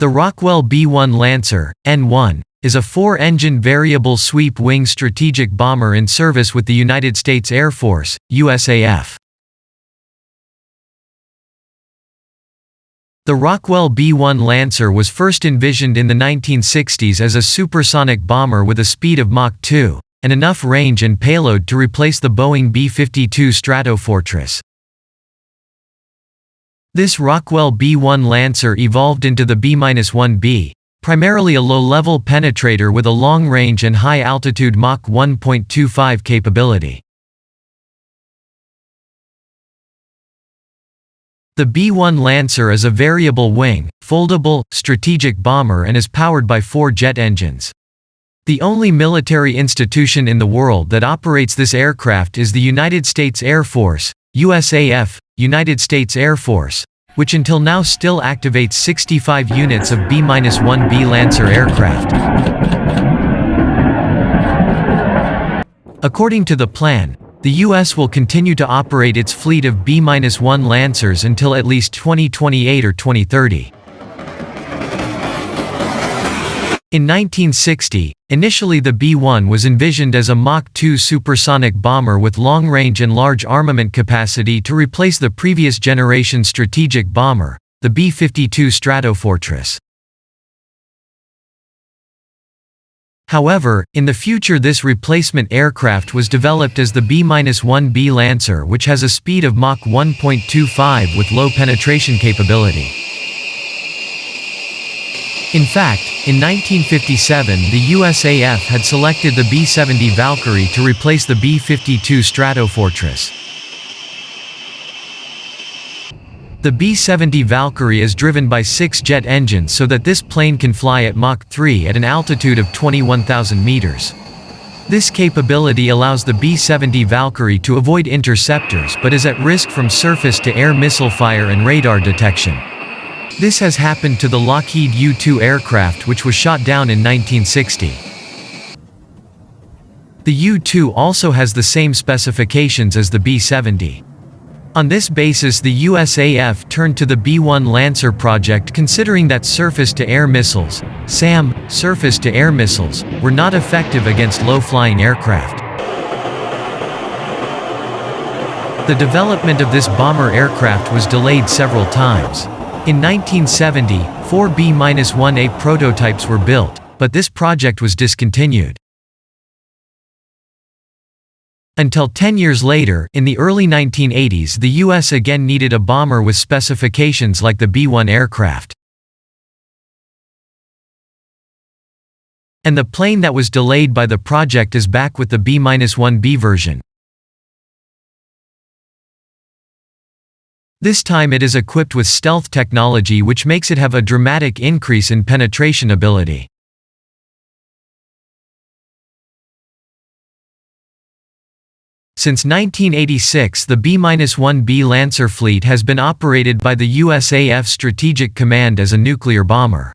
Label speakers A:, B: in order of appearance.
A: The Rockwell B-1 Lancer, N1, is a four-engine variable sweep-wing strategic bomber in service with the United States Air Force, USAF. The Rockwell B-1 Lancer was first envisioned in the 1960s as a supersonic bomber with a speed of Mach 2, and enough range and payload to replace the Boeing B-52 Stratofortress. This Rockwell B-1 Lancer evolved into the B-1-B, primarily a low-level penetrator with a long-range and high-altitude Mach 1.25 capability. The B-1 Lancer is a variable-wing, foldable, strategic bomber and is powered by 4 jet engines. The only military institution in the world that operates this aircraft is the United States Air Force, USAF, United States Air Force, which until now still activates 65 units of B-1-B Lancer aircraft. According to the plan, the U.S. will continue to operate its fleet of B-1 Lancers until at least 2028 or 2030. In 1960, initially the B-1 was envisioned as a Mach 2 supersonic bomber with long-range and large armament capacity to replace the previous generation strategic bomber, the B-52 Stratofortress. However, in the future this replacement aircraft was developed as the B-1B Lancer, which has a speed of Mach 1.25 with low penetration capability. In fact, in 1957 the USAF had selected the B-70 Valkyrie to replace the B-52 Stratofortress. The B-70 Valkyrie is driven by 6 jet engines so that this plane can fly at Mach 3 at an altitude of 21,000 meters. This capability allows the B-70 Valkyrie to avoid interceptors but is at risk from surface-to-air missile fire and radar detection. This has happened to the Lockheed U-2 aircraft, which was shot down in 1960. The U-2 also has the same specifications as the B-70. On this basis the USAF turned to the B-1 Lancer project, considering that surface-to-air missiles, SAM, surface-to-air missiles, were not effective against low-flying aircraft. The development of this bomber aircraft was delayed several times. In 1970, 4 B-1A prototypes were built, but this project was discontinued. Until 10 years later, in the early 1980s, the U.S. again needed a bomber with specifications like the B-1 aircraft. And the plane that was delayed by the project is back with the B-1B version. This time it is equipped with stealth technology, which makes it have a dramatic increase in penetration ability. Since 1986 the B-1B Lancer fleet has been operated by the USAF Strategic Command as a nuclear bomber.